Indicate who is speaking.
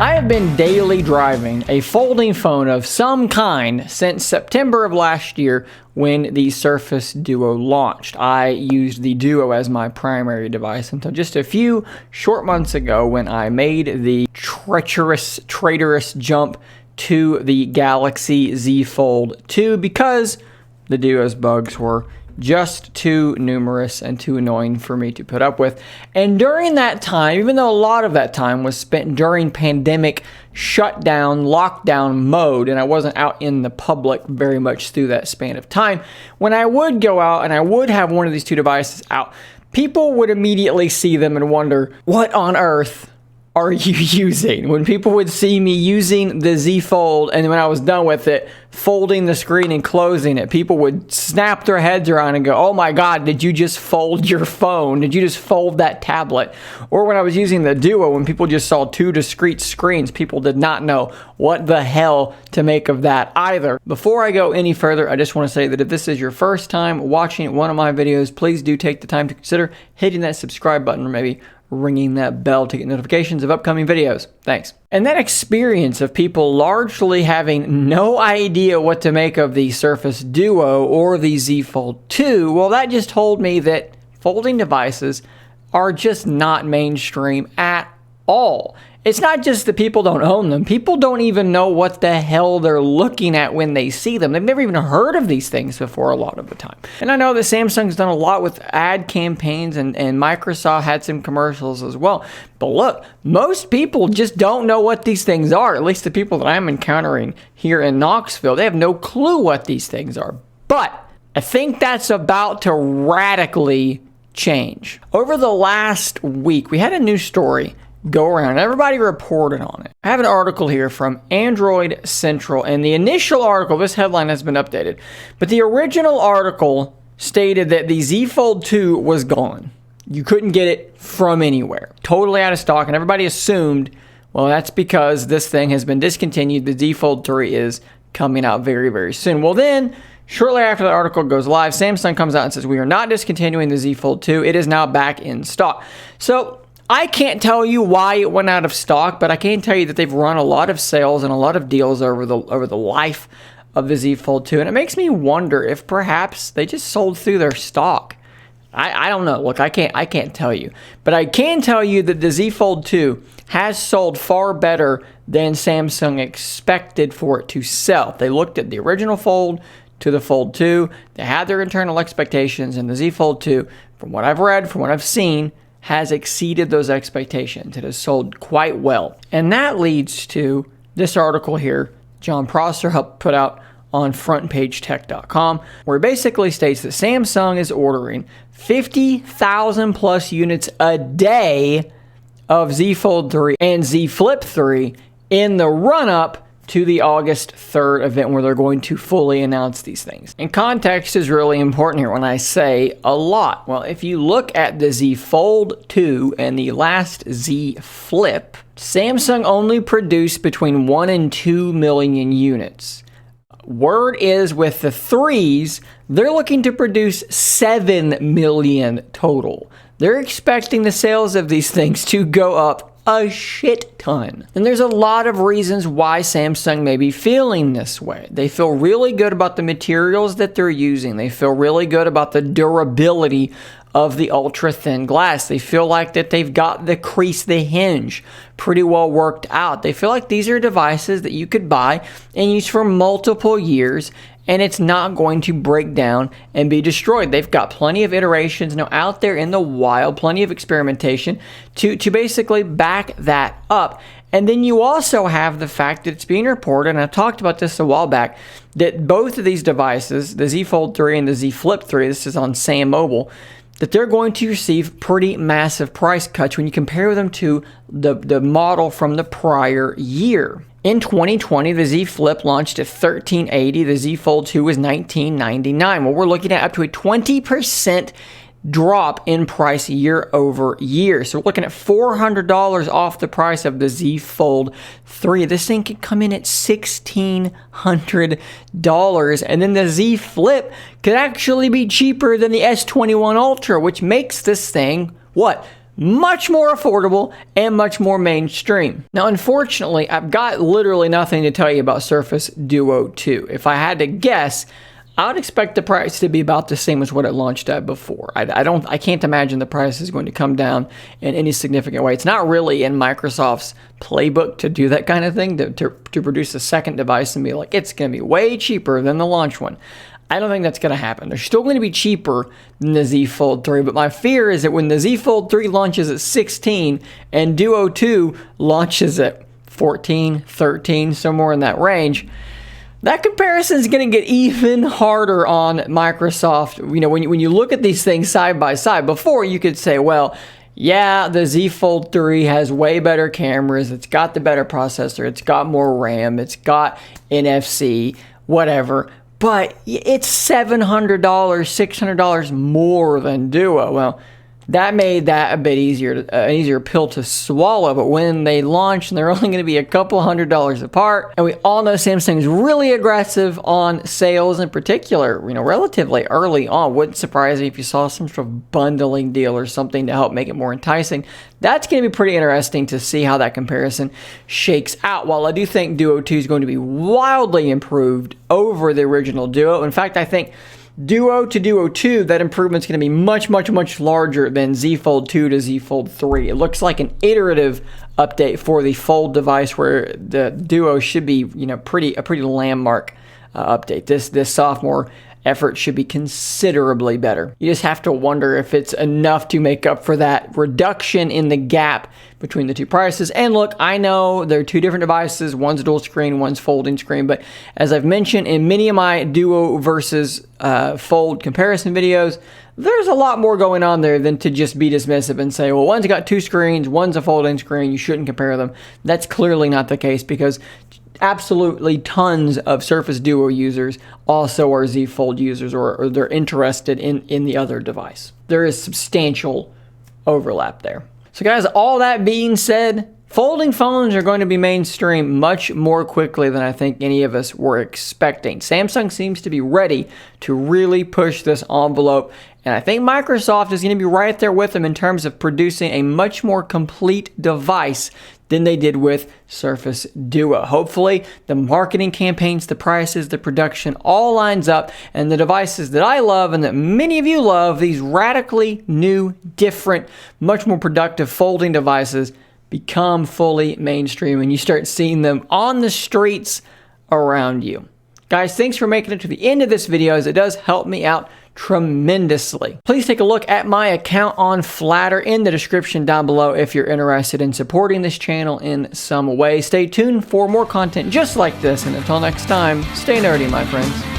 Speaker 1: I have been daily driving a folding phone of some kind since September of last year when the Surface Duo launched. I used the Duo as my primary device until just a few short months ago when I made the traitorous jump to the Galaxy Z Fold 2 because the Duo's bugs were just too numerous and too annoying for me to put up with. And during that time, even though a lot of that time was spent during pandemic shutdown, lockdown mode, and I wasn't out in the public very much through that span of time, when I would go out and I would have one of these two devices out, people would immediately see them and wonder, what on earth are you using? When people would see me using the Z Fold, and when I was done with it, folding the screen and closing it, people would snap their heads around and go, oh my God, did you just fold your phone? Did you just fold that tablet? Or when I was using the Duo, when people just saw two discrete screens, people did not know what the hell to make of that either. Before I go any further, I just want to say that if this is your first time watching one of my videos, please do take the time to consider hitting that subscribe button or maybe ringing that bell to get notifications of upcoming videos. Thanks. And that experience of people largely having no idea what to make of the Surface Duo or the Z Fold 2, well, that just told me that folding devices are just not mainstream at all. It's not just that people don't own them. People don't even know what the hell they're looking at when they see them. They've never even heard of these things before a lot of the time. And I know that Samsung's done a lot with ad campaigns and Microsoft had some commercials as well. But look, most people just don't know what these things are. At least the people that I'm encountering here in Knoxville, they have no clue what these things are. But I think that's about to radically change. Over the last week, we had a new story go around. Everybody reported on it. I have an article here from Android Central, and the initial article, this headline has been updated, but the original article stated that the Z Fold 2 was gone. You couldn't get it from anywhere. Totally out of stock, and everybody assumed, well, that's because this thing has been discontinued. The Z Fold 3 is coming out very, very soon. Well, then, shortly after the article goes live, Samsung comes out and says, we are not discontinuing the Z Fold 2. It is now back in stock. So I can't tell you why it went out of stock, but I can tell you that they've run a lot of sales and a lot of deals over the life of the Z Fold 2, and it makes me wonder if perhaps they just sold through their stock. I don't know. Look, I can't tell you, but I can tell you that the Z Fold 2 has sold far better than Samsung expected for it to sell. They looked at the original Fold to the Fold 2. They had their internal expectations, and the Z Fold 2, from what I've read, from what I've seen, has exceeded those expectations. It has sold quite well. And that leads to this article here Jon Prosser helped put out on frontpagetech.com, where it basically states that Samsung is ordering 50,000 plus units a day of Z Fold 3 and Z Flip 3 in the run-up to the August 3rd event where they're going to fully announce these things. And context is really important here when I say a lot. Well, if you look at the Z Fold 2 and the last Z Flip, Samsung only produced between 1 and 2 million units. Word is with the 3s, they're looking to produce 7 million total. They're expecting the sales of these things to go up a shit ton. And there's a lot of reasons why Samsung may be feeling this way. They feel really good about the materials that they're using. They feel really good about the durability of the ultra thin glass. They feel like that they've got the crease, the hinge pretty well worked out. They feel like these are devices that you could buy and use for multiple years, and it's not going to break down and be destroyed. They've got plenty of iterations now out there in the wild, plenty of experimentation to basically back that up. And then you also have the fact that it's being reported, and I talked about this a while back, that both of these devices, the Z Fold 3 and the Z Flip 3, this is on Sam Mobile, that they're going to receive pretty massive price cuts when you compare them to the model from the prior year. In 2020, the Z Flip launched at $1,380. The Z Fold 2 was $1,999. Well, we're looking at up to a 20% drop in price year over year. So we're looking at $400 off the price of the Z Fold 3. This thing could come in at $1,600. And then the Z Flip could actually be cheaper than the S21 Ultra, which makes this thing, what? much more affordable and much more mainstream. Now, unfortunately, I've got literally nothing to tell you about Surface Duo 2. If I had to guess, I would expect the price to be about the same as what it launched at before. I can't imagine the price is going to come down in any significant way. It's not really in Microsoft's playbook to do that kind of thing, to produce a second device and be like, it's going to be way cheaper than the launch one. I don't think that's going to happen. They're still going to be cheaper than the Z Fold 3, but my fear is that when the Z Fold 3 launches at 16 and Duo 2 launches at 14, 13, somewhere in that range, that comparison is going to get even harder on Microsoft. You know, when you look at these things side by side, before you could say, well, yeah, the Z Fold 3 has way better cameras, it's got the better processor, it's got more RAM, it's got NFC, whatever, but it's $700, $600 more than Duo. Well, that made that a bit easier, an easier pill to swallow. But when they launch and they're only going to be a couple $100s apart, and we all know Samsung's really aggressive on sales in particular, you know, relatively early on. Wouldn't surprise me if you saw some sort of bundling deal or something to help make it more enticing. That's going to be pretty interesting to see how that comparison shakes out. While I do think Duo 2 is going to be wildly improved over the original Duo. In fact, I think Duo to Duo 2, that improvement's going to be much, much, much larger than Z Fold 2 to Z Fold 3. It looks like an iterative update for the Fold device, where the Duo should be, you know, a pretty landmark update. This sophomore effort should be considerably better. You just have to wonder if it's enough to make up for that reduction in the gap between the two prices. And look, I know they're two different devices. One's dual screen, one's folding screen. But as I've mentioned in many of my Duo versus Fold comparison videos, there's a lot more going on there than to just be dismissive and say, well, one's got two screens, one's a folding screen, you shouldn't compare them. That's clearly not the case, because absolutely tons of Surface Duo users also are Z Fold users, or they're interested in the other device. There is substantial overlap there. So guys, all that being said, folding phones are going to be mainstream much more quickly than I think any of us were expecting. Samsung seems to be ready to really push this envelope, and I think Microsoft is going to be right there with them in terms of producing a much more complete device than they did with Surface Duo. Hopefully, the marketing campaigns, the prices, the production all lines up, and the devices that I love and that many of you love, these radically new, different, much more productive folding devices, become fully mainstream and you start seeing them on the streets around you. Guys, thanks for making it to the end of this video, as it does help me out tremendously. Please take a look at my account on Flattr in the description down below if you're interested in supporting this channel in some way. Stay tuned for more content just like this, and until next time, stay nerdy, my friends.